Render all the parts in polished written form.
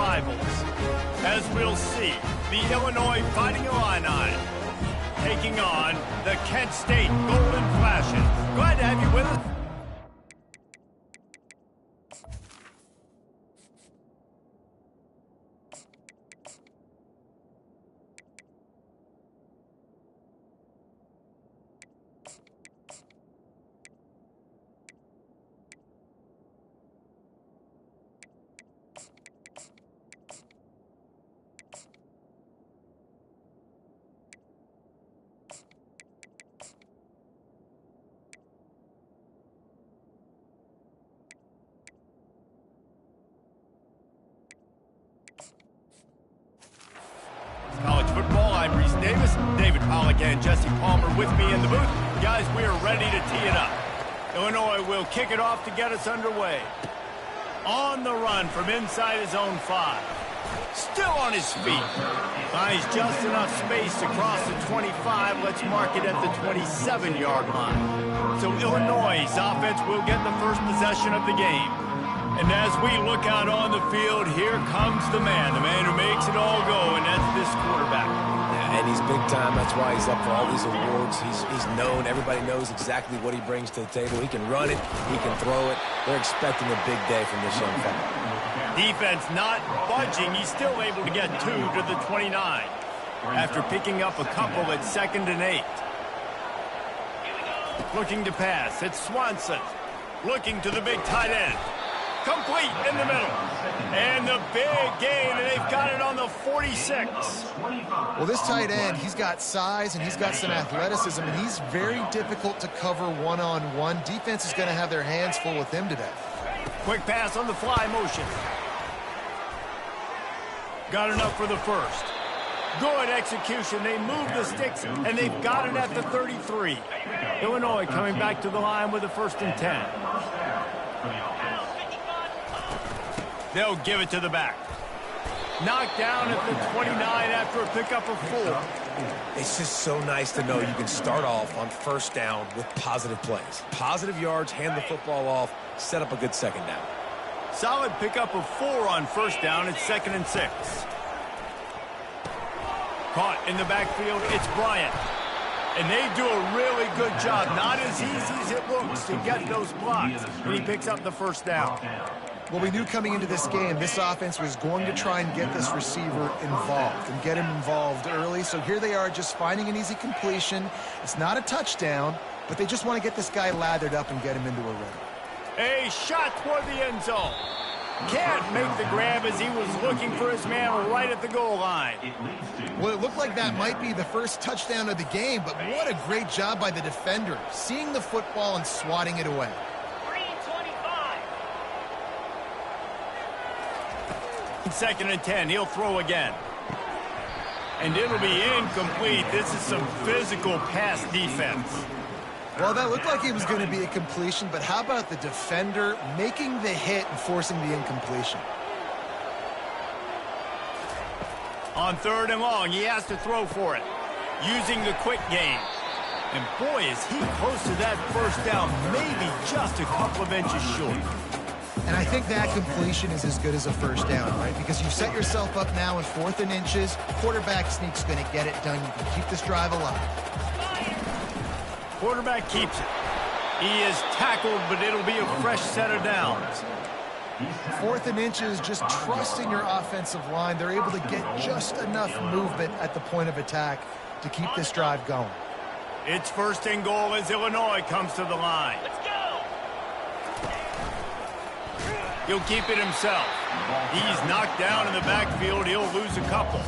rivals. As we'll see, the Illinois Fighting Illini taking on the Kent State Golden Flashes. Glad to have you with us. College football, I'm Reese Davis, David Pollack and Jesse Palmer with me in the booth. Guys, we are ready to tee it up. Illinois will kick it off to get us underway. On the run from inside his own 5. Still on his feet. Finds just enough space to cross the 25. Let's mark it at the 27-yard line. So Illinois' offense will get the first possession of the game. And as we look out on the field, here comes the man who makes it all go, and that's this quarterback. And he's big time. That's why he's up for all these awards. He's known. Everybody knows exactly what he brings to the table. He can run it. He can throw it. They're expecting a big day from this young fella. Defense not budging. He's still able to get 2 to the 29 after picking up a couple at 2nd and 8. Looking to pass. It's Swanson. Looking to the big tight end. Complete in the middle. And the big gain, and they've got it on the 46. Well, this tight end, he's got size and he's got some athleticism, and he's very difficult to cover one-on-one. Defense is going to have their hands full with him today. Quick pass on the fly motion. Got enough for the first. Good execution. They move the sticks, and they've got it at the 33. Illinois coming back to the line with a 1st and 10. They'll give it to the back. Knocked down at the 29 after a pickup of 4. It's just so nice to know you can start off on 1st down with positive plays. Positive yards, hand the football off, set up a good 2nd down. Solid pickup of 4 on 1st down. It's 2nd and 6. Caught in the backfield, it's Bryant. And they do a really good job. Not as easy as it looks to get those blocks. And he picks up the 1st down. Well, we knew coming into this game, this offense was going to try and get this receiver involved and get him involved early. So here they are just finding an easy completion. It's not a touchdown, but they just want to get this guy lathered up and get him into a rhythm. A shot toward the end zone. Can't make the grab as he was looking for his man right at the goal line. Well, it looked like that might be the first touchdown of the game, but what a great job by the defender, seeing the football and swatting it away. 2nd and 10. He'll throw again. And it'll be incomplete. This is some physical pass defense. Well, that looked like it was going to be a completion, but how about the defender making the hit and forcing the incompletion? On 3rd and long, he has to throw for it, using the quick game. And boy, is he close to that 1st down, maybe just a couple of inches short. And I think that completion is as good as a 1st down, right? Because you set yourself up now in 4th and inches. Quarterback sneak's going to get it done. You can keep this drive alive. Quarterback keeps it. He is tackled, but it'll be a fresh set of downs. 4th and inches, just trusting your offensive line. They're able to get just enough movement at the point of attack to keep this drive going. It's 1st and goal as Illinois comes to the line. He'll keep it himself. He's knocked down in the backfield. He'll lose a couple.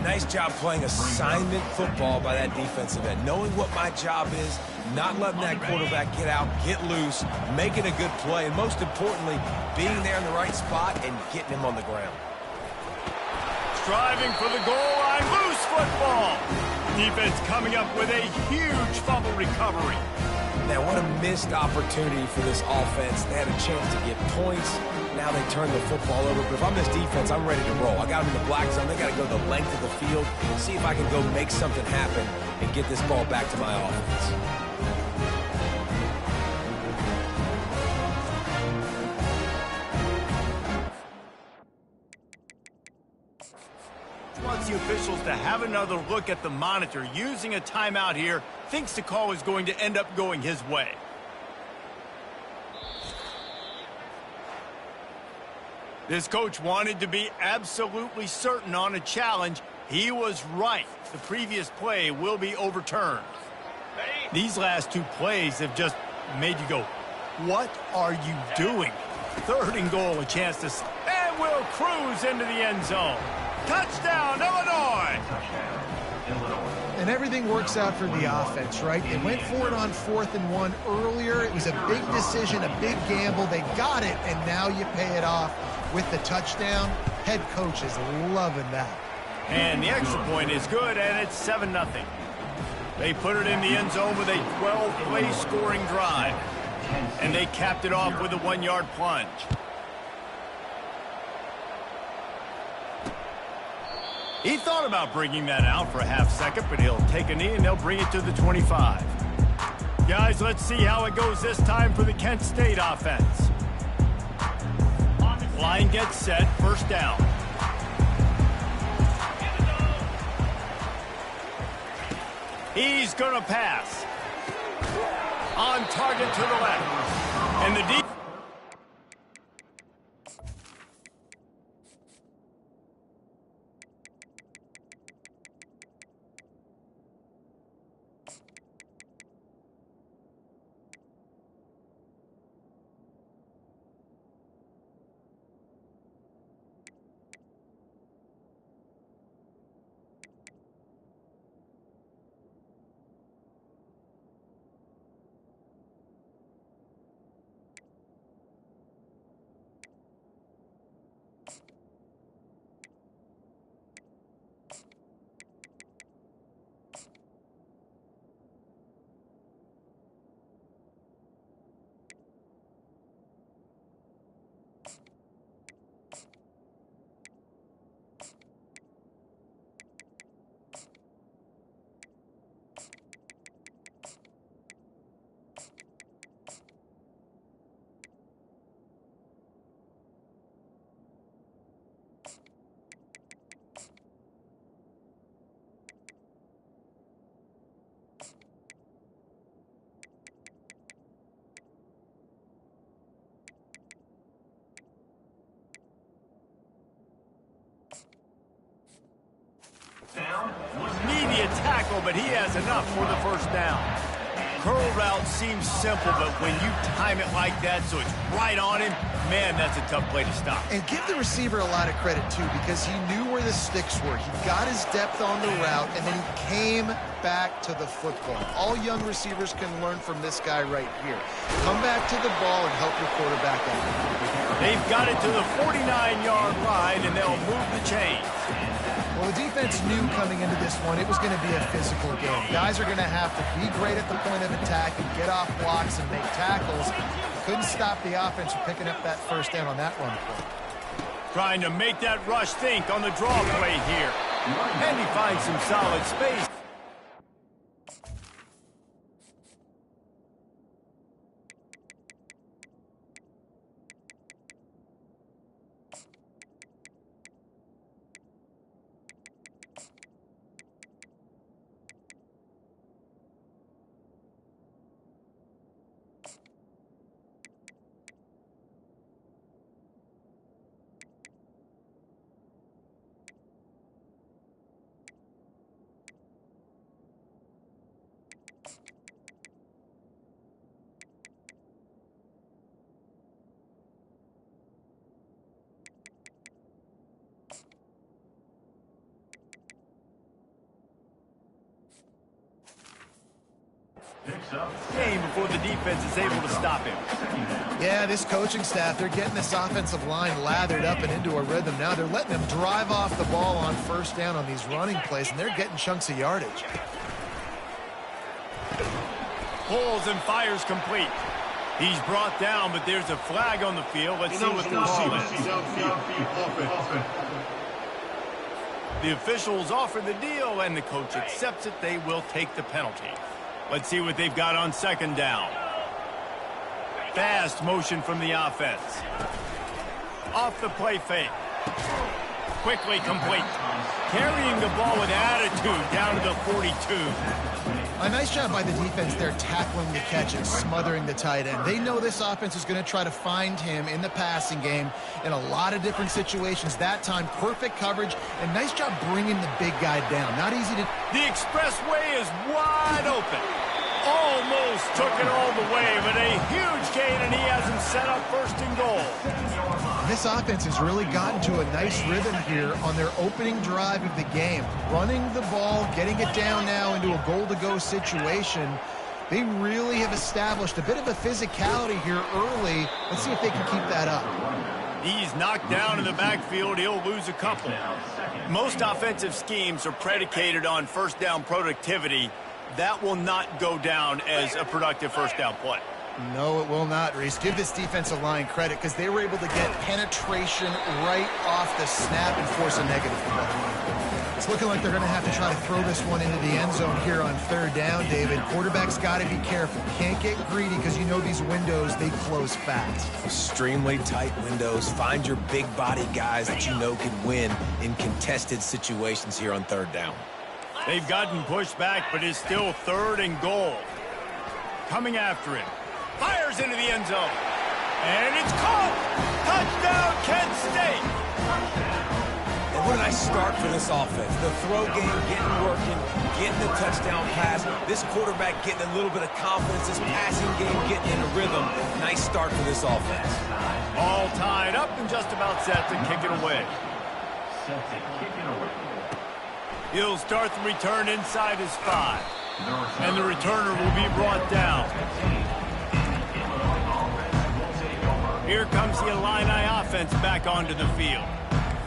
Nice job playing assignment football by that defensive end. Knowing what my job is, not letting that quarterback get out, get loose, making a good play, and most importantly, being there in the right spot and getting him on the ground. Striving for the goal line. Loose football. Defense coming up with a huge fumble recovery. Now, what a missed opportunity for this offense. They had a chance to get points. Now they turn the football over. But if I'm this defense, I'm ready to roll. I got them in the black zone. They got to go the length of the field, see if I can go make something happen and get this ball back to my offense. Wants the officials to have another look at the monitor. Using a timeout here, thinks the call is going to end up going his way. This coach wanted to be absolutely certain on a challenge. He was right. The previous play will be overturned. These last two plays have just made you go, what are you doing? 3rd and goal, a chance to... And we'll cruise into the end zone. Touchdown, Illinois! And everything works out for the offense, right? They went for it on 4th and 1 earlier. It was a big decision, a big gamble. They got it, and now you pay it off with the touchdown. Head coach is loving that. And the extra point is good, and it's 7-0. They put it in the end zone with a 12-play scoring drive. And they capped it off with a 1-yard plunge. He thought about bringing that out for a half second, but he'll take a knee and they'll bring it to the 25. Guys, let's see how it goes this time for the Kent State offense. Line gets set, 1st down. He's going to pass. On target to the left. And the deep. Immediate tackle, but he has enough for the 1st down. Curl route seems simple, but when you time it like that so it's right on him, man, that's a tough play to stop. And give the receiver a lot of credit, too, because he knew where the sticks were. He got his depth on the route, and then he came back to the football. All young receivers can learn from this guy right here. Come back to the ball and help your quarterback out. They've got it to the 49-yard line, and they'll move the chains. Well, the defense knew coming into this one it was going to be a physical game. Guys are going to have to be great at the point of attack and get off blocks and make tackles. Couldn't stop the offense from picking up that 1st down on that run play. Trying to make that rush think on the draw play here. And he finds some solid space. Game before the defense is able to stop him. Yeah, this coaching staff, they're getting this offensive line lathered up and into a rhythm now. They're letting them drive off the ball on 1st down on these running plays, and they're getting chunks of yardage. Pulls and fires complete. He's brought down, but there's a flag on the field. Let's see what the call is. The officials offer the deal, and the coach accepts it. They will take the penalty. Let's see what they've got on 2nd down. Fast motion from the offense. Off the play fake. Quickly complete. Carrying the ball with attitude down to the 42. A nice job by the defense there, tackling the catch and smothering the tight end. They know this offense is going to try to find him in the passing game in a lot of different situations. That time, perfect coverage, and nice job bringing the big guy down. Not easy to... The expressway is wide open. Almost took it all the way, but a huge gain, and he has him set up first and goal. This offense has really gotten to a nice rhythm here on their opening drive of the game. Running the ball, getting it down now into a goal-to-go situation. They really have established a bit of a physicality here early. Let's see if they can keep that up. He's knocked down in the backfield. He'll lose a couple. Most offensive schemes are predicated on first down productivity. That will not go down as a productive first down play. No, it will not, Reese. Give this defensive line credit because they were able to get penetration right off the snap and force a negative play. It's looking like they're going to have to try to throw this one into the end zone here on third down, David. Quarterback's got to be careful. Can't get greedy because you know these windows, they close fast. Extremely tight windows. Find your big body guys that you know can win in contested situations here on third down. They've gotten pushed back, but it's still third and goal. Coming after it. Fires into the end zone. And it's caught. Touchdown, Kent State. And what a nice start for this offense. The throw game getting working, getting the touchdown pass. This quarterback getting a little bit of confidence. This passing game getting in a rhythm. Nice start for this offense. All tied up and just about set to kick it away. He'll start the return inside his 5. And the returner will be brought down. Here comes the Illini offense back onto the field.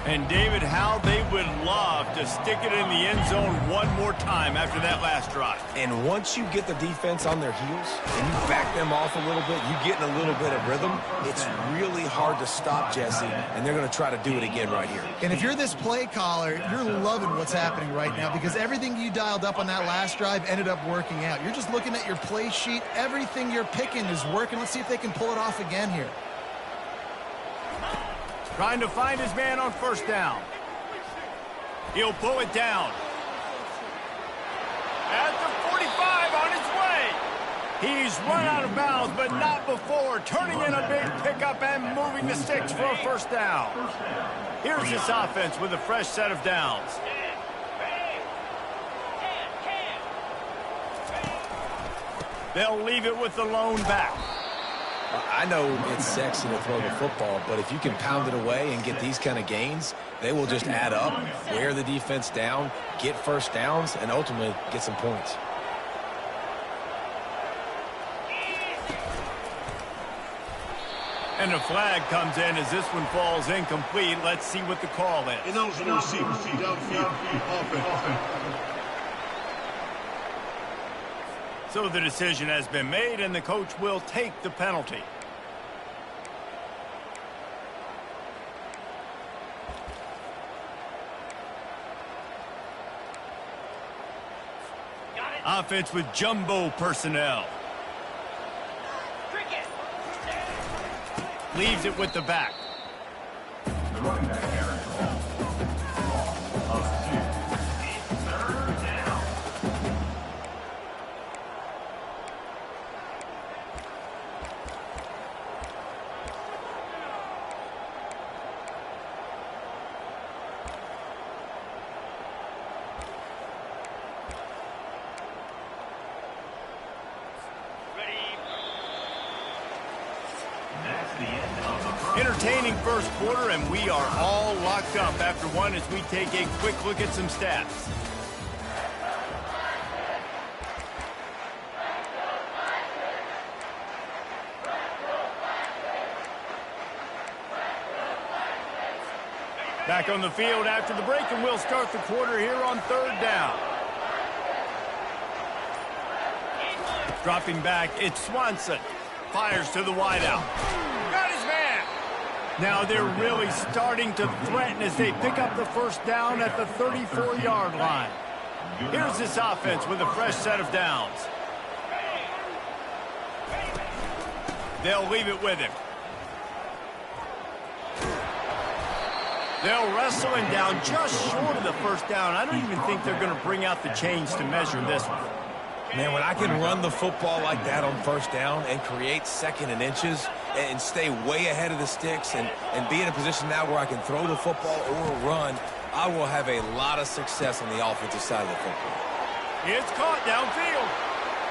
And David, how they would love to stick it in the end zone one more time after that last drive. And once you get the defense on their heels and you back them off a little bit, you get in a little bit of rhythm, it's really hard to stop, Jesse, and they're going to try to do it again right here. And if you're this play caller, you're loving what's happening right now because everything you dialed up on that last drive ended up working out. You're just looking at your play sheet. Everything you're picking is working. Let's see if they can pull it off again here. Trying to find his man on first down. He'll pull it down. At the 45 on his way. He's run out of bounds, but not before. Turning in a big pickup and moving the sticks for a first down. Here's this offense with a fresh set of downs. They'll leave it with the lone back. I know it's sexy to throw the football, but if you can pound it away and get these kind of gains, they will just add up, wear the defense down, get first downs, and ultimately get some points. And a flag comes in as this one falls incomplete. Let's see what the call is. Ineligible receiver, downfield, offense. So the decision has been made, and the coach will take the penalty. Offense with jumbo personnel. Leaves it with the back. Entertaining first quarter, and we are all locked up after one as we take a quick look at some stats. Back on the field after the break, and we'll start the quarter here on third down. Dropping back, it's Swanson. Fires to the wideout. Got his man. Now they're really starting to threaten as they pick up the first down at the 34-yard line. Here's this offense with a fresh set of downs. They'll leave it with him. They'll wrestle him down just short of the first down. I don't even think they're going to bring out the chains to measure this one. Man, when I can run the football like that on first down and create second and inches and stay way ahead of the sticks and be in a position now where I can throw the football or run, I will have a lot of success on the offensive side of the football. It's caught downfield,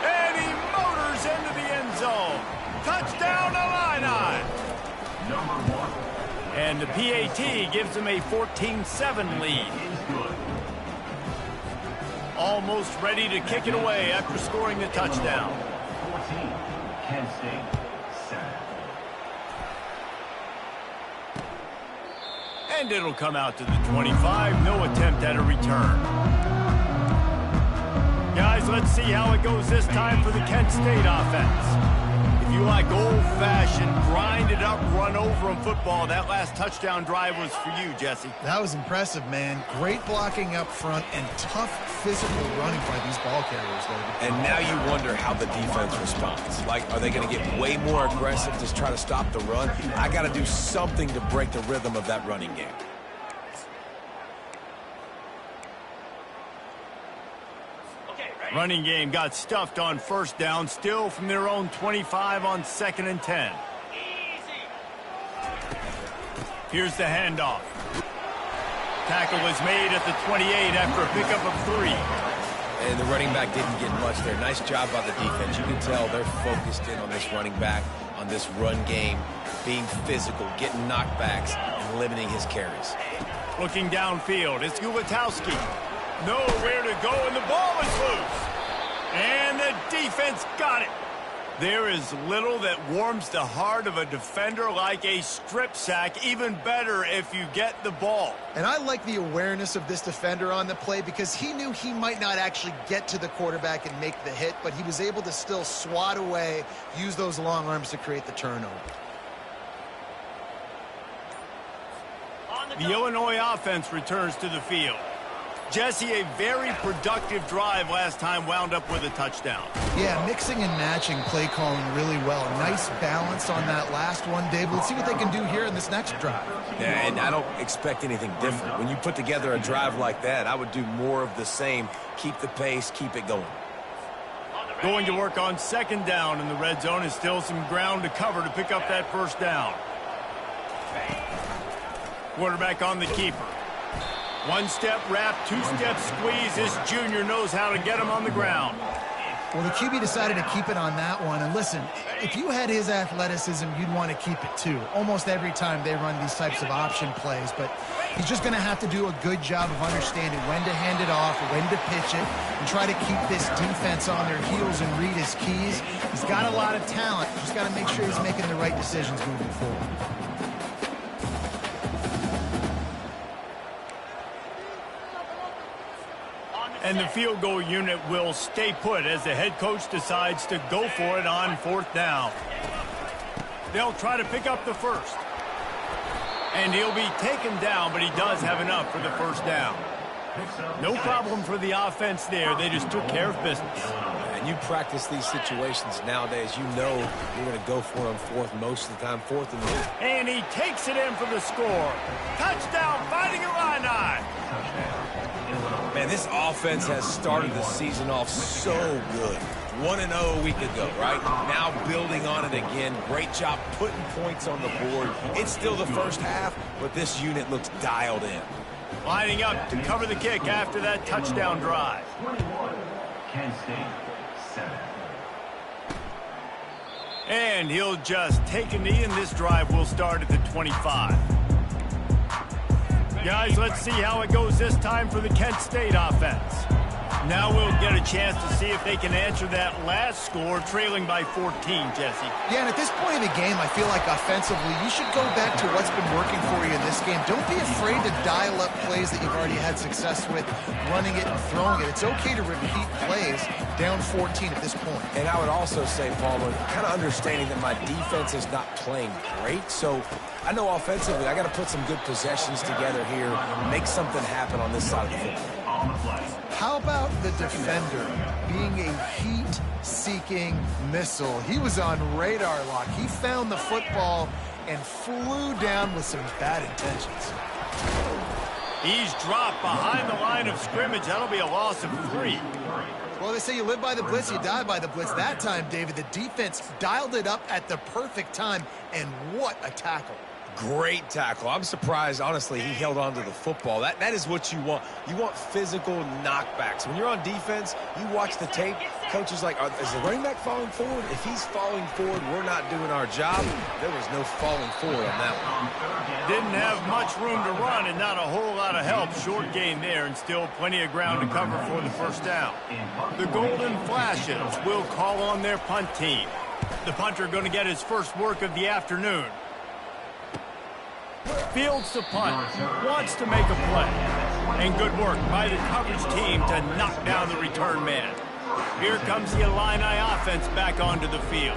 and he motors into the end zone. Touchdown, Illini! And the PAT gives them a 14-7 lead. Almost ready to kick it away after scoring the touchdown. 14, Kent State, 7. And it'll come out to the 25. No attempt at a return. Guys, let's see how it goes this time for the Kent State offense. If you like old-fashioned, grind-it-up, run-over-'em football, that last touchdown drive was for you, Jesse. That was impressive, man. Great blocking up front and tough physical running by these ball carriers, David. And now you wonder how the defense responds. Like, are they going to get way more aggressive to try to stop the run? I got to do something to break the rhythm of that running game. Running game got stuffed on first down, still from their own 25 on 2nd and 10. Here's the handoff. Tackle was made at the 28 after a pickup of 3. And the running back didn't get much there. Nice job by the defense. You can tell they're focused in on this running back, on this run game, being physical, getting knockbacks, and limiting his carries. Looking downfield, it's Gulitowski. Nowhere to go, and the ball is loose. And the defense got it. There is little that warms the heart of a defender like a strip sack. Even better if you get the ball. And I like the awareness of this defender on the play because he knew he might not actually get to the quarterback and make the hit, but he was able to still swat away, use those long arms to create the turnover. The Illinois offense returns to the field. Jesse, a very productive drive last time wound up with a touchdown. Yeah, mixing and matching play calling really well. Nice balance on that last one, Dave. Let's see what they can do here in this next drive. Yeah, and I don't expect anything different. When you put together a drive like that, I would do more of the same. Keep the pace, keep it going. Going to work on 2nd down in the red zone is still some ground to cover to pick up that first down. Quarterback on the keeper. One-step wrap, two-step squeeze. This junior knows how to get him on the ground. Well, the QB decided to keep it on that one. And listen, if you had his athleticism, you'd want to keep it too. Almost every time they run these types of option plays. But he's just going to have to do a good job of understanding when to hand it off, when to pitch it, and try to keep this defense on their heels and read his keys. He's got a lot of talent. Just got to make sure he's making the right decisions moving forward. And the field goal unit will stay put as the head coach decides to go for it on 4th down. They'll try to pick up the first. And he'll be taken down, but he does have enough for the first down. No problem for the offense there. They just took care of business. And you practice these situations nowadays, you know you're going to go for them 4th most of the time, 4th and 2. And he takes it in for the score. Touchdown, Fighting Illini. Man, this offense has started the season off so good. 1-0 a week ago, right? Now building on it again. Great job putting points on the board. It's still the first half, but this unit looks dialed in. Lining up to cover the kick after that touchdown drive. 21, Kent State, 7. And he'll just take a knee, and this drive will start at the 25. Guys, let's see how it goes this time for the Kent State offense. Now we'll get a chance to see if they can answer that last score, trailing by 14, Jesse. Yeah, and at this point in the game, I feel like offensively, you should go back to what's been working for you in this game. Don't be afraid to dial up plays that you've already had success with, running it and throwing it. It's okay to repeat plays down 14 at this point. And I would also say, Palmer, kind of understanding that my defense is not playing great, so I know offensively I got to put some good possessions together here, make something happen on this side of the football. How about the defender being a heat-seeking missile? He was on radar lock. He found the football and flew down with some bad intentions. He's dropped behind the line of scrimmage. That'll be a loss of 3. Well, they say you live by the blitz, you die by the blitz. That time, David, the defense dialed it up at the perfect time, and what a tackle. Great tackle. I'm surprised, honestly, he held on to the football. That is what you want. You want physical knockbacks. When you're on defense, you watch the tape, coach is like, is the running back falling forward? If he's falling forward, we're not doing our job. There was no falling forward on that one. Didn't have much room to run and not a whole lot of help. Short gain there and still plenty of ground to cover for the first down. The Golden Flashes will call on their punt team. The punter going to get his first work of the afternoon. Fields the punt, wants to make a play. And good work by the coverage team to knock down the return man. Here comes the Illini offense back onto the field.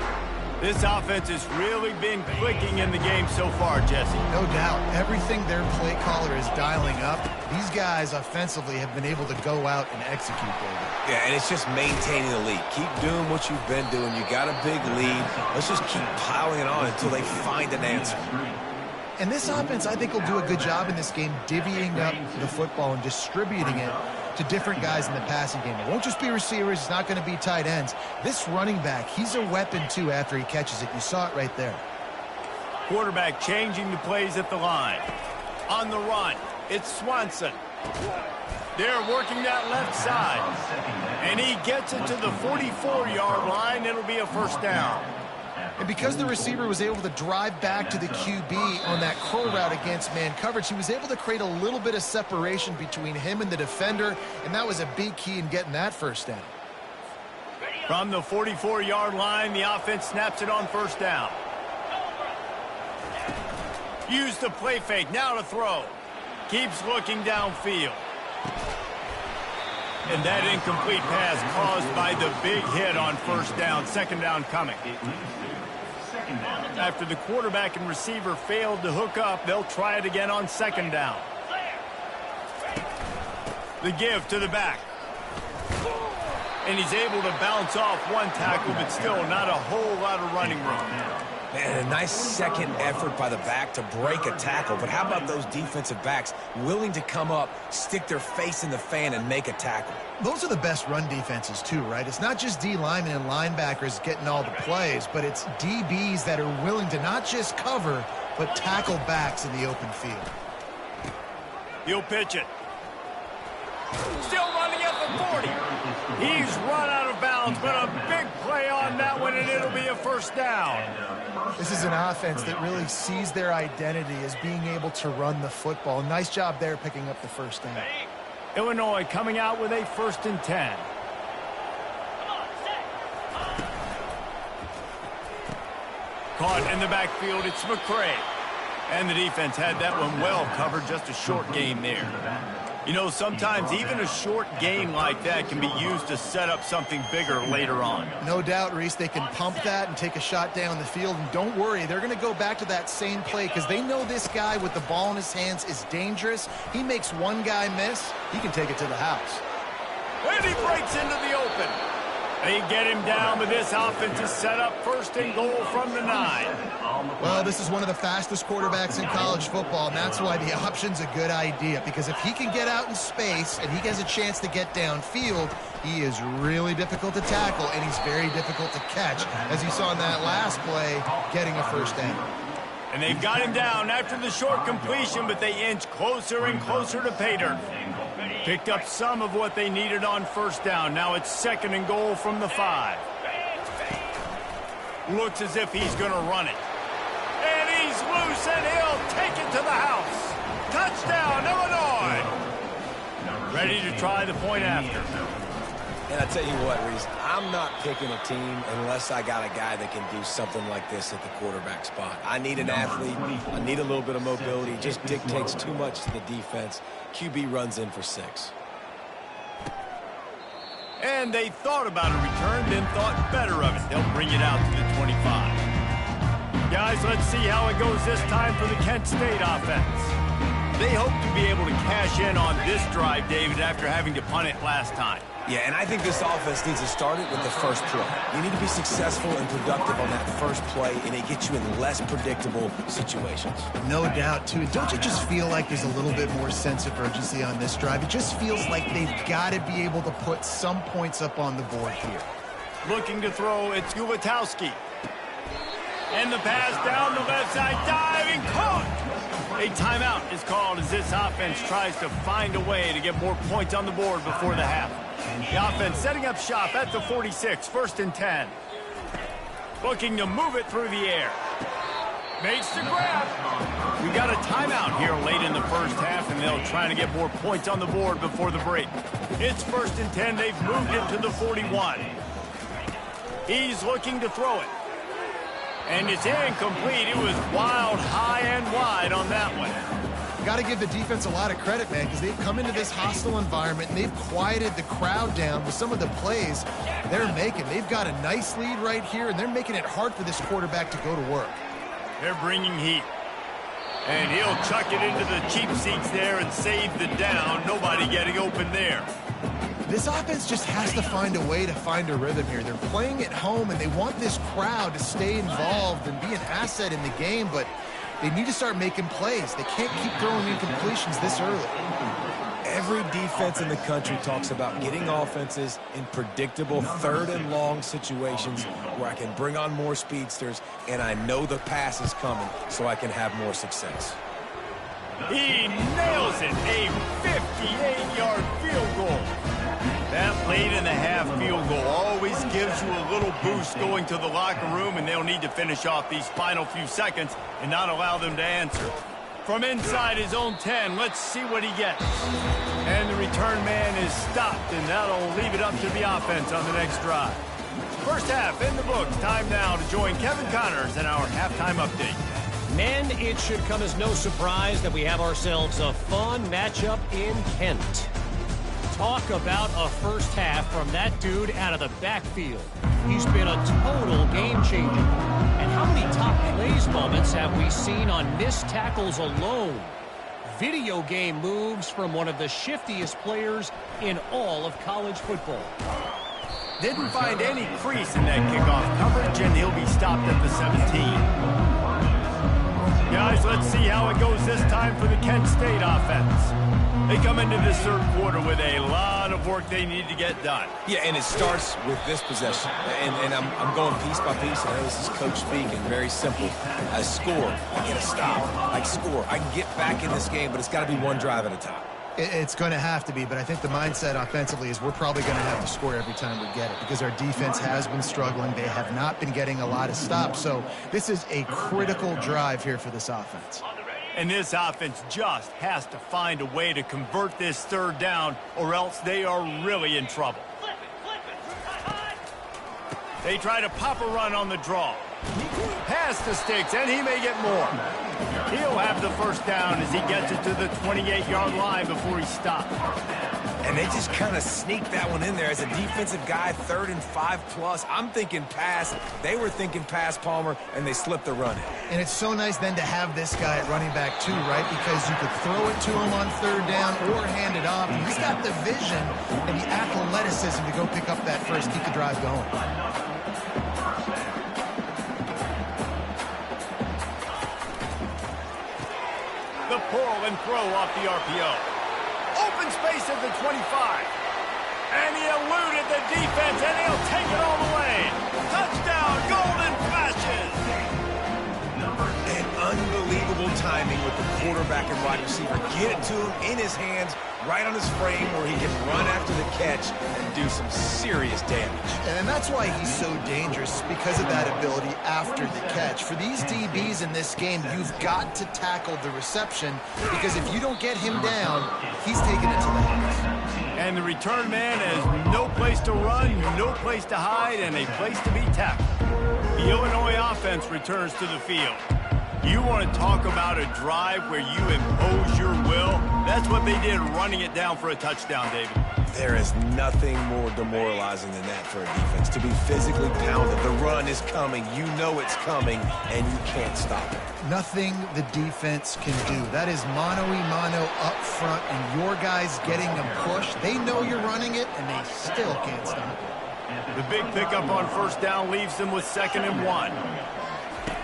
This offense has really been clicking in the game so far, Jesse. No doubt. Everything their play caller is dialing up, these guys offensively have been able to go out and execute, David. Yeah, and it's just maintaining the lead. Keep doing what you've been doing. You got a big lead. Let's just keep piling it on until they find an answer. And this offense, I think, will do a good job in this game divvying up the football and distributing it to different guys in the passing game. It won't just be receivers. It's not going to be tight ends. This running back, he's a weapon, too, after he catches it. You saw it right there. Quarterback changing the plays at the line. On the run, it's Swanson. They're working that left side. And he gets it to the 44-yard line. It'll be a first down. And because the receiver was able to drive back to the QB on that curl route against man coverage, he was able to create a little bit of separation between him and the defender, and that was a big key in getting that first down. From the 44-yard line, the offense snaps it on first down. Use the play fake, now to throw. Keeps looking downfield. And that incomplete pass caused by the big hit on first down. Second down coming. After the quarterback and receiver failed to hook up, they'll try it again on second down. The give to the back. And he's able to bounce off one tackle, but still not a whole lot of running room. Man, a nice second effort by the back to break a tackle. But how about those defensive backs willing to come up, stick their face in the fan, and make a tackle? Those are the best run defenses, too, right? It's not just D linemen and linebackers getting all the plays, but it's DBs that are willing to not just cover, but tackle backs in the open field. He'll pitch it. Still running at the 40. He's run out of bounds, but a big play on that one, and it'll be a first down. This is an offense that really sees their identity as being able to run the football. Nice job there picking up the first down. Illinois coming out with a 1st and 10. Caught in the backfield, it's McCray. And the defense had that one well covered, just a short gain there. You know, sometimes even a short gain like that can be used to set up something bigger later on. No doubt, Reese, they can pump that and take a shot down the field. And don't worry, they're going to go back to that same play because they know this guy with the ball in his hands is dangerous. He makes one guy miss, he can take it to the house. And he breaks into the open. They get him down, but this offense is set up 1st and goal from the 9. Well, this is one of the fastest quarterbacks in college football, and that's why the option's a good idea, because if he can get out in space and he has a chance to get downfield, he is really difficult to tackle, and he's very difficult to catch, as you saw in that last play, getting a first down. And they've got him down after the short completion, but they inch closer and closer to pay dirt. Picked up some of what they needed on first down. Now it's 2nd and goal from the 5. Looks as if he's going to run it. And he's loose, and he'll take it to the house. Touchdown, Illinois. Ready to try the point after. And I tell you what, Reese, I'm not picking a team unless I got a guy that can do something like this at the quarterback spot. I need an athlete. I need a little bit of mobility. It just dictates too much to the defense. QB runs in for 6. And they thought about a return, then thought better of it. They'll bring it out to the 25. Guys, let's see how it goes this time for the Kent State offense. They hope to be able to cash in on this drive, David, after having to punt it last time. Yeah, and I think this offense needs to start it with the first play. You need to be successful and productive on that first play, and it gets you in less predictable situations. No doubt, too. Don't you just feel like there's a little bit more sense of urgency on this drive? It just feels like they've got to be able to put some points up on the board here. Looking to throw, it's Gulatowski. And the pass down the left side, diving, caught! A timeout is called as this offense tries to find a way to get more points on the board before the half. The offense setting up shop at the 46, 1st and 10. Looking to move it through the air. Makes the grab. We got a timeout here late in the first half, and they'll try to get more points on the board before the break. It's 1st and 10. They've moved it to the 41. He's looking to throw it. And it's incomplete. It was wild, high and wide on that one. Got to give the defense a lot of credit, man, because they've come into this hostile environment and they've quieted the crowd down with some of the plays they're making. They've got a nice lead right here, and they're making it hard for this quarterback to go to work. They're bringing heat. And he'll chuck it into the cheap seats there and save the down. Nobody getting open there. This offense just has to find a way to find a rhythm here. They're playing at home, and they want this crowd to stay involved and be an asset in the game, but they need to start making plays. They can't keep throwing incompletions this early. Every defense in the country talks about getting offenses in predictable 3rd and long situations where I can bring on more speedsters and I know the pass is coming so I can have more success. He nails it, a 58-yard field goal. That late in the half field goal always gives you a little boost going to the locker room, and they'll need to finish off these final few seconds and not allow them to answer. From inside his own 10, let's see what he gets. And the return man is stopped, and that'll leave it up to the offense on the next drive. First half in the books. Time now to join Kevin Connors in our halftime update. Men, it should come as no surprise that we have ourselves a fun matchup in Kent. Talk about a first half from that dude out of the backfield. He's been a total game changer. And how many top plays moments have we seen on missed tackles alone? Video game moves from one of the shiftiest players in all of college football. Didn't find any crease in that kickoff coverage, and he'll be stopped at the 17. Guys, let's see how it goes this time for the Kent State offense. They come into this third quarter with a lot of work they need to get done. Yeah, and it starts with this possession. And I'm going piece by piece. I know this is coach speaking, very simple. I score, I get a stop. I score, I can get back in this game, but it's got to be one drive at a time. It's going to have to be, but I think the mindset offensively is we're probably going to have to score every time we get it because our defense has been struggling. They have not been getting a lot of stops, so this is a critical drive here for this offense. And this offense just has to find a way to convert this third down, or else they are really in trouble. They try to pop a run on the draw. Pass the sticks, and he may get more. He'll have the first down as he gets it to the 28-yard line before he stops. And they just kind of sneaked that one in there as a defensive guy, 3rd and 5+. I'm thinking pass. They were thinking pass, Palmer, and they slipped the run in. And it's so nice then to have this guy at running back too, right? Because you could throw it to him on 3rd down or hand it off. And he's got the vision and the athleticism to go pick up that first, keep the drive going. The pull and throw off the RPO. Open space at the 25. And he eluded the defense, and he'll take it all the way. Touchdown, Golden Flashes. And unbelievable timing with the quarterback and wide receiver. Get it to him in his hands, right on his frame where he can run after the catch and do some serious damage. And that's why he's so dangerous, because of that ability after the catch. For these DBs in this game, you've got to tackle the reception, because if you don't get him down, he's taking it to the house. And the return man has no place to run, no place to hide, and a place to be tackled. The Illinois offense returns to the field. You want to talk about a drive where you impose your will? That's what they did running it down for a touchdown, David. There is nothing more demoralizing than that for a defense, to be physically pounded. The run is coming. You know it's coming, and you can't stop it. Nothing the defense can do. That is mano-a-mano up front, and your guys getting a push. They know you're running it, and they still can't stop it. The big pickup on first down leaves them with 2nd and 1.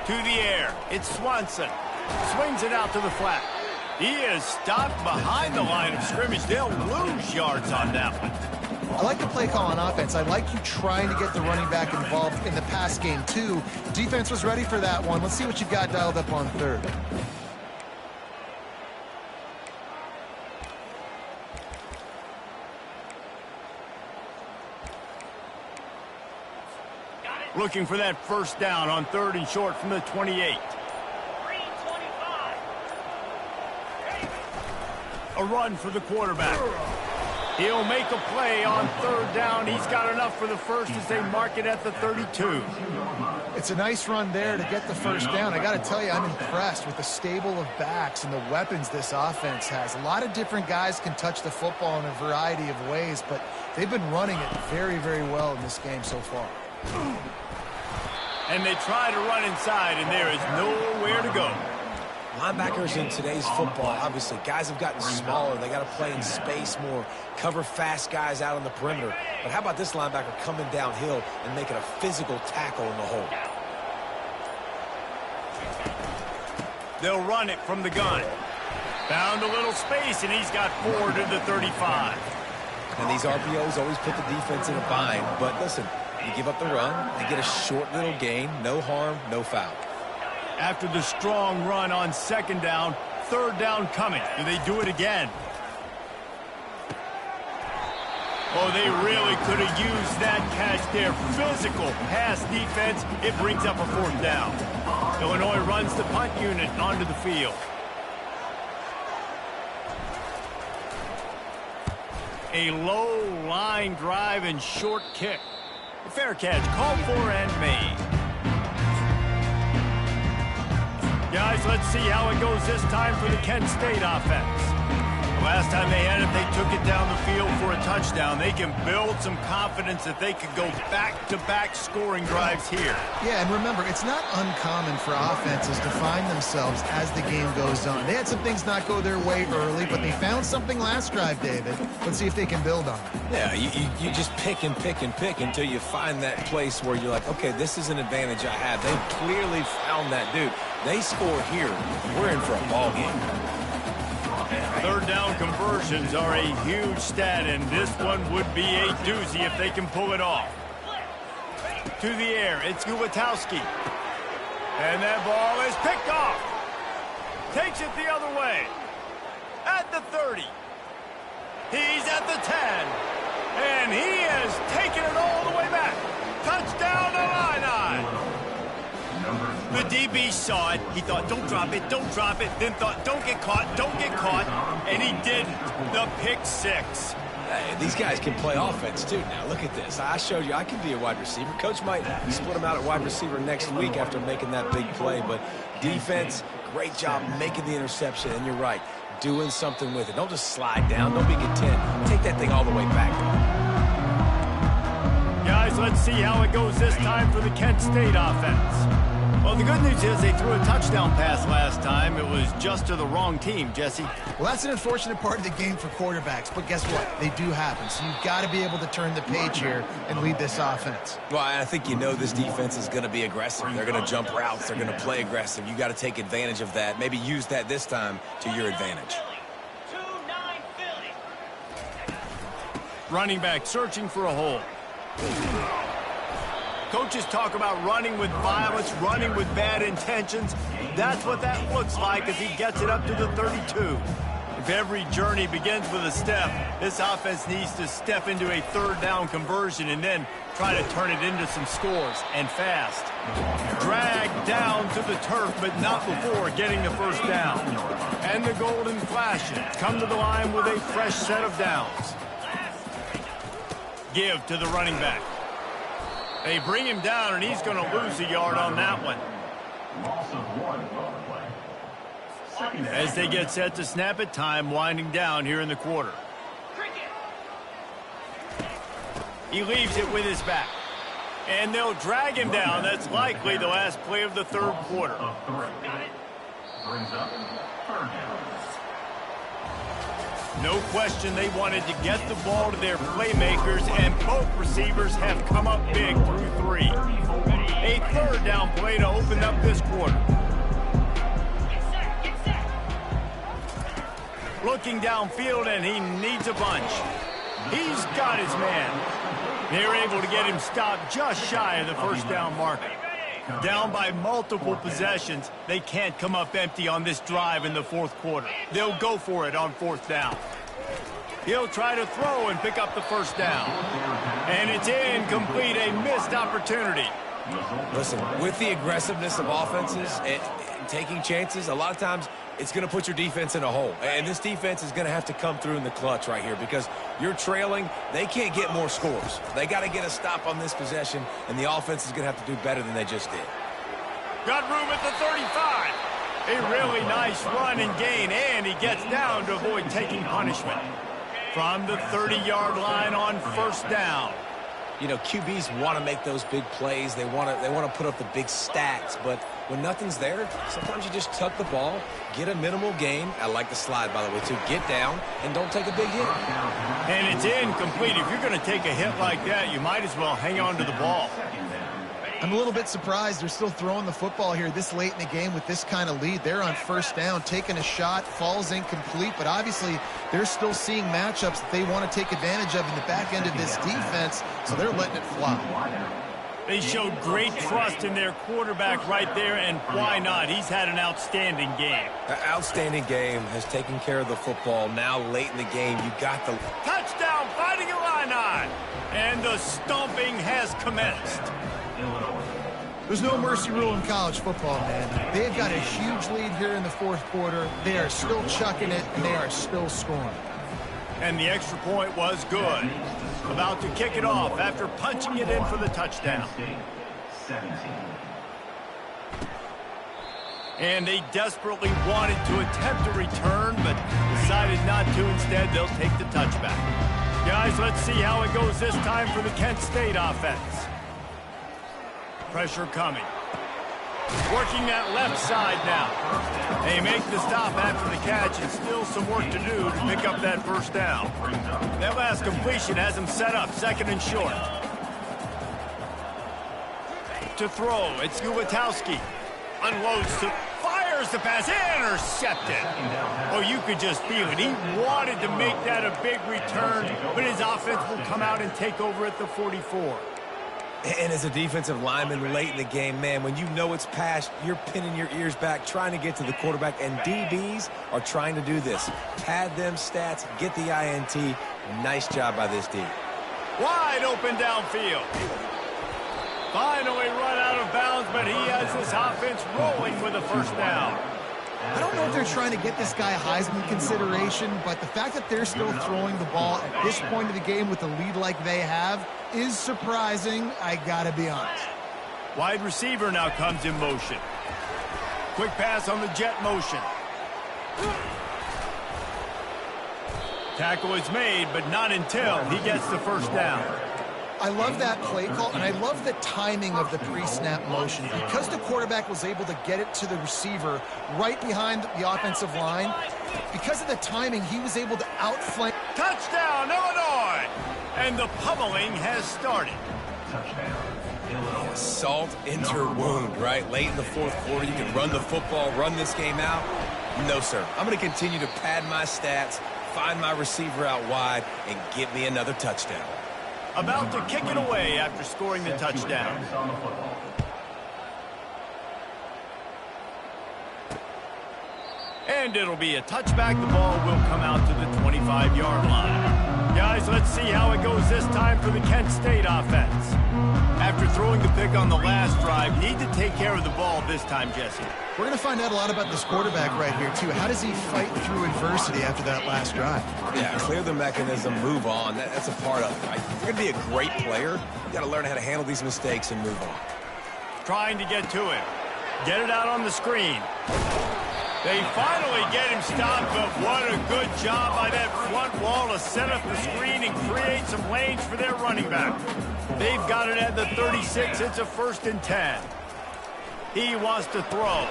To the air. It's Swanson. Swings it out to the flat. He is stopped behind the line of scrimmage. They'll lose yards on that one. I like the play call on offense. I like you trying to get the running back involved in the pass game, too. Defense was ready for that one. Let's see what you've got dialed up on 3rd. Looking for that first down on 3rd and short from the 28. A run for the quarterback. He'll make a play on 3rd down. He's got enough for the first as they mark it at the 32. It's a nice run there to get the first down. I got to tell you, I'm impressed with the stable of backs and the weapons this offense has. A lot of different guys can touch the football in a variety of ways, but they've been running it very, very well in this game so far. And they try to run inside, and there is nowhere to go. Linebackers in today's football, obviously, guys have gotten smaller. They got to play in space more, cover fast guys out on the perimeter. But how about this linebacker coming downhill and making a physical tackle in the hole? They'll run it from the gun. Found a little space, and he's got 4 to the 35. And these RPOs always put the defense in a bind. But listen, you give up the run, they get a short little gain, no harm, no foul. After the strong run on 2nd down, 3rd down coming. Do they do it again? Oh, they really could have used that catch there. Physical pass defense. It brings up a 4th down. Illinois runs the punt unit onto the field. A low line drive and short kick. Fair catch called for and made. Guys, let's see how it goes this time for the Kent State offense. The last time they had it, they took it down the field for a touchdown. They can build some confidence that they could go back-to-back scoring drives here. Yeah, and remember, it's not uncommon for offenses to find themselves as the game goes on. They had some things not go their way early, but they found something last drive, David. Let's see if they can build on it. Yeah, you just pick and pick and pick until you find that place where you're like, okay, this is an advantage I have. They've clearly found that dude. They score here, we're in for a ball game. 3rd down conversions are a huge stat, and this one would be a doozy if they can pull it off. To the air, it's Gubatowski. And that ball is picked off. Takes it the other way. At the 30. He's at the 10. And he has taken it all the way back. Touchdown Illini. The DB saw it. He thought, don't drop it, don't drop it. Then thought, don't get caught, and he didn't. The pick 6. Hey, these guys can play offense, too. Now, look at this. I showed you I can be a wide receiver. Coach might split him out at wide receiver next week after making that big play. But defense, great job making the interception. And you're right, doing something with it. Don't just slide down. Don't be content. Take that thing all the way back. Guys, let's see how it goes this time for the Kent State offense. Well, the good news is they threw a touchdown pass last time. It was just to the wrong team, Jesse. Well, that's an unfortunate part of the game for quarterbacks, but guess what? They do happen, so you've got to be able to turn the page here and lead this offense. Well, I think you know this defense is going to be aggressive. They're going to jump routes. They're going to play aggressive. You got to take advantage of that. Maybe use that this time to your advantage. Running back searching for a hole. Coaches talk about running with violence, running with bad intentions. That's what that looks like as he gets it up to the 32. If every journey begins with a step, this offense needs to step into a 3rd down conversion and then try to turn it into some scores, and fast. Dragged down to the turf, but not before getting the first down. And the Golden Flashes come to the line with a fresh set of downs. Give to the running back. They bring him down, and he's going to lose a yard on that one. As they get set to snap it, time winding down here in the quarter. He leaves it with his back. And they'll drag him down. That's likely the last play of the third quarter. Brings up third down. No question they wanted to get the ball to their playmakers, and both receivers have come up big through 3. A third down play to open up this quarter. Looking downfield, and he needs a bunch. He's got his man. They're able to get him stopped just shy of the first down marker. Down by multiple possessions, they can't come up empty on this drive in the fourth quarter. They'll go for it on fourth down. He'll try to throw and pick up the first down. And it's incomplete, a missed opportunity. Listen, with the aggressiveness of offenses and taking chances, a lot of times it's going to put your defense in a hole. And this defense is going to have to come through in the clutch right here because you're trailing. They can't get more scores. They got to get a stop on this possession, and the offense is going to have to do better than they just did. Got room at the 35. A really nice run and gain, and he gets down to avoid taking punishment. From the 30-yard line on first down. You know, QBs want to make those big plays. They want to put up the big stats, but when nothing's there, sometimes you just tuck the ball, get a minimal gain. I like the slide, by the way, too. Get down and don't take a big hit. And it's incomplete. If you're going to take a hit like that, you might as well hang on to the ball. I'm a little bit surprised they're still throwing the football here this late in the game with this kind of lead. They're on first down, taking a shot, falls incomplete, but obviously they're still seeing matchups that they want to take advantage of in the back end of this defense, so they're letting it fly. They showed great trust in their quarterback right there, and why not? He's had an outstanding game. An outstanding game, has taken care of the football. Now late in the game, you got the touchdown, fighting Illini, and the stomping has commenced. There's no mercy rule in college football, man. They've got a huge lead here in the fourth quarter. They are still chucking it, and they are still scoring. And the extra point was good. About to kick it off after punching it in for the touchdown. And they desperately wanted to attempt a return, but decided not to. Instead, they'll take the touchback. Guys, let's see how it goes this time for the Kent State offense. Pressure coming. Working that left side now. They make the stop after the catch, and still some work to do to pick up that first down. That last completion has them set up, second and short. To throw, it's Uwatowski. Unloads to, fires the pass, intercepted. Oh, you could just feel it. He wanted to make that a big return, but his offense will come out and take over at the 44. And as a defensive lineman late in the game, man, when you know it's past, you're pinning your ears back, trying to get to the quarterback, and DBs are trying to do this. Pad them stats, get the INT. Nice job by this D. Wide open downfield. Finally run out of bounds, but he has this offense rolling with a first down. I don't know if they're trying to get this guy Heisman consideration, but the fact that they're still throwing the ball at this point of the game with a lead like they have is surprising, I gotta be honest. Wide receiver now comes in motion. Quick pass on the jet motion. Tackle is made, but not until he gets the first down. I love that play call, and I love the timing of the pre-snap motion. Because the quarterback was able to get it to the receiver right behind the offensive line, because of the timing, he was able to outflank. Touchdown, Illinois! And the pummeling has started. Touchdown. Salt into her wound, right? Late in the fourth quarter, you can run the football, run this game out. No, sir. I'm going to continue to pad my stats, find my receiver out wide, and get me another touchdown. About to kick it away after scoring the touchdown. And it'll be a touchback. The ball will come out to the 25-yard line. Guys, let's see how it goes this time for the Kent State offense. After throwing the pick on the last drive, need to take care of the ball this time, Jesse. We're going to find out a lot about this quarterback right here, too. How does he fight through adversity after that last drive? Yeah, clear the mechanism, move on. That's a part of it, right? If you're going to be a great player, you got to learn how to handle these mistakes and move on. Trying to get to it. Get it out on the screen. They finally get him stopped, but what a good job by that front wall to set up the screen and create some lanes for their running back. They've got it at the 36. It's a 1st and 10. He wants to throw.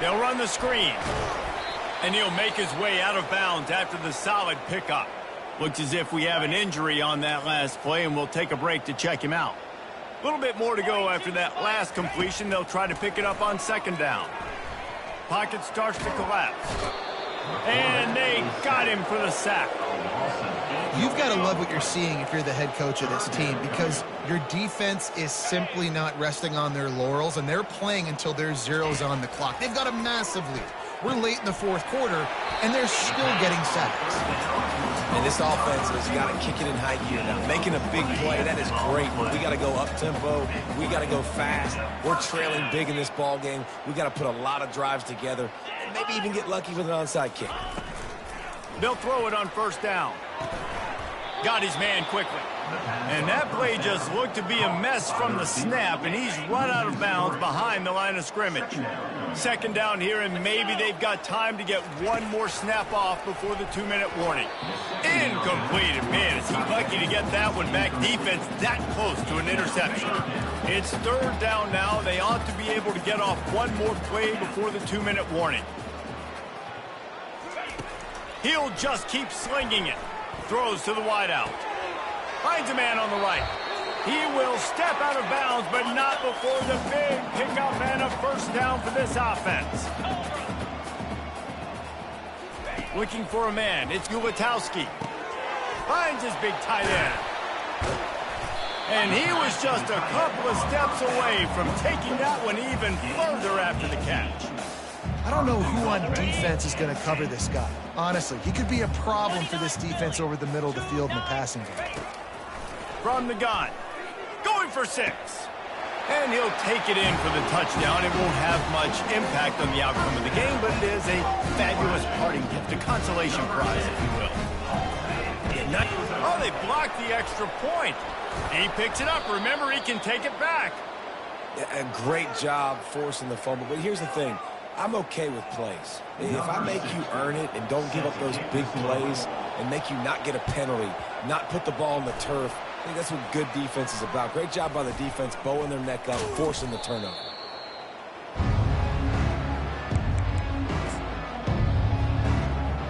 They'll run the screen. And he'll make his way out of bounds after the solid pickup. Looks as if we have an injury on that last play, and we'll take a break to check him out. A little bit more to go after that last completion. They'll try to pick it up on 2nd down. Pocket starts to collapse. And they got him for the sack. You've got to love what you're seeing if you're the head coach of this team, because your defense is simply not resting on their laurels, and they're playing until there's zeros on the clock. They've got a massive lead. We're late in the 4th quarter, and they're still getting sacks. And this offense has got to kick it in high gear now. Making a big play, that is great, but we got to go up-tempo. We got to go fast. We're trailing big in this ball game. We got to put a lot of drives together and maybe even get lucky with an onside kick. They'll throw it on 1st down. Got his man quickly. And that play just looked to be a mess from the snap, and he's run out of bounds behind the line of scrimmage. 2nd down here, and maybe they've got time to get one more snap off before the 2-minute warning. Incomplete. And man, is he lucky to get that one back. Defense that close to an interception. It's 3rd down now. They ought to be able to get off one more play before the 2-minute warning. He'll just keep slinging it. Throws to the wideout. Finds a man on the right. He will step out of bounds, but not before the big pickup and a 1st down for this offense. Looking for a man. It's Gulitowski. Finds his big tight end. And he was just a couple of steps away from taking that one even further after the catch. I don't know who on defense is going to cover this guy. Honestly, he could be a problem for this defense over the middle of the field in the passing game. From the gun. Going for 6. And he'll take it in for the touchdown. It won't have much impact on the outcome of the game, but it is a fabulous parting gift, a consolation prize, if you will. Oh, they blocked the extra point. He picks it up. Remember, he can take it back. A great job forcing the fumble, but here's the thing. I'm okay with plays. If I make you earn it and don't give up those big plays and make you not get a penalty, not put the ball on the turf, I think that's what good defense is about. Great job by the defense, bowing their neck up, forcing the turnover.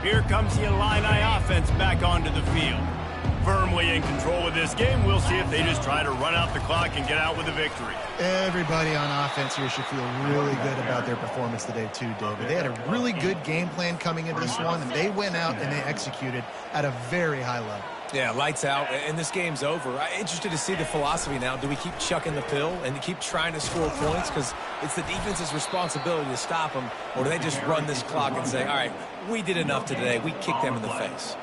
Here comes the Illini offense back onto the field. Firmly in control of this game. We'll see if they just try to run out the clock and get out with a victory. Everybody on offense here should feel really good about their performance today too, David. They had a really good game plan coming into this one, and they went out and they executed at a very high level. Yeah, lights out, and this game's over. I'm interested to see the philosophy now. Do we keep chucking the pill and keep trying to score points? Because it's the defense's responsibility to stop them, or do they just run this clock and say, all right, we did enough today. We kicked them in the face.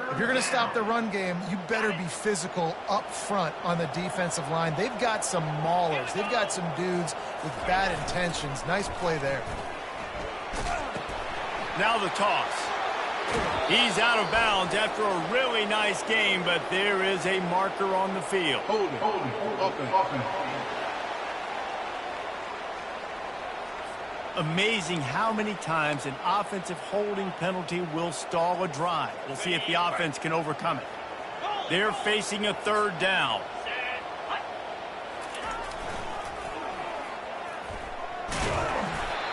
If you're going to stop the run game, you better be physical up front on the defensive line. They've got some maulers. They've got some dudes with bad intentions. Nice play there. Now the toss. He's out of bounds after a really nice game, but there is a marker on the field. Hold it. Offense. Amazing how many times an offensive holding penalty will stall a drive. We'll see if the offense can overcome it. They're facing a 3rd down.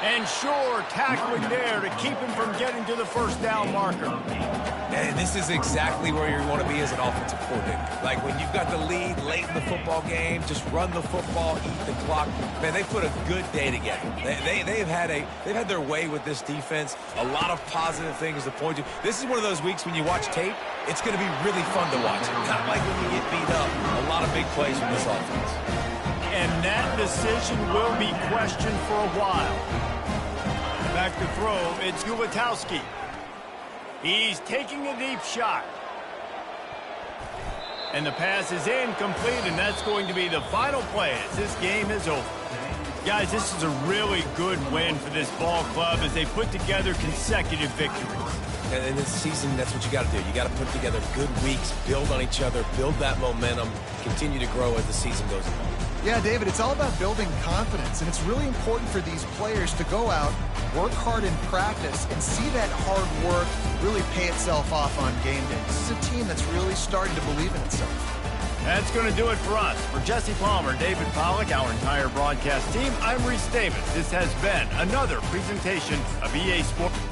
And sure, tackling there to keep him from getting to the 1st down marker. And this is exactly where you want to be as an offensive coordinator. Like when you've got the lead late in the football game, just run the football, eat the clock. Man, they put a good day together. They've had their way with this defense. A lot of positive things to point to. This is one of those weeks when you watch tape, it's going to be really fun to watch. Not like when you get beat up. A lot of big plays from this offense. And that decision will be questioned for a while. Back to throw, it's Gulitowski. He's taking a deep shot. And the pass is incomplete, and that's going to be the final play as this game is over. Guys, this is a really good win for this ball club as they put together consecutive victories. And in this season, that's what you got to do. You got to put together good weeks, build on each other, build that momentum, continue to grow as the season goes on. Yeah, David, it's all about building confidence, and it's really important for these players to go out, work hard in practice, and see that hard work really pay itself off on game day. This is a team that's really starting to believe in itself. That's going to do it for us. For Jesse Palmer, David Pollack, our entire broadcast team, I'm Reese Davis. This has been another presentation of EA Sports.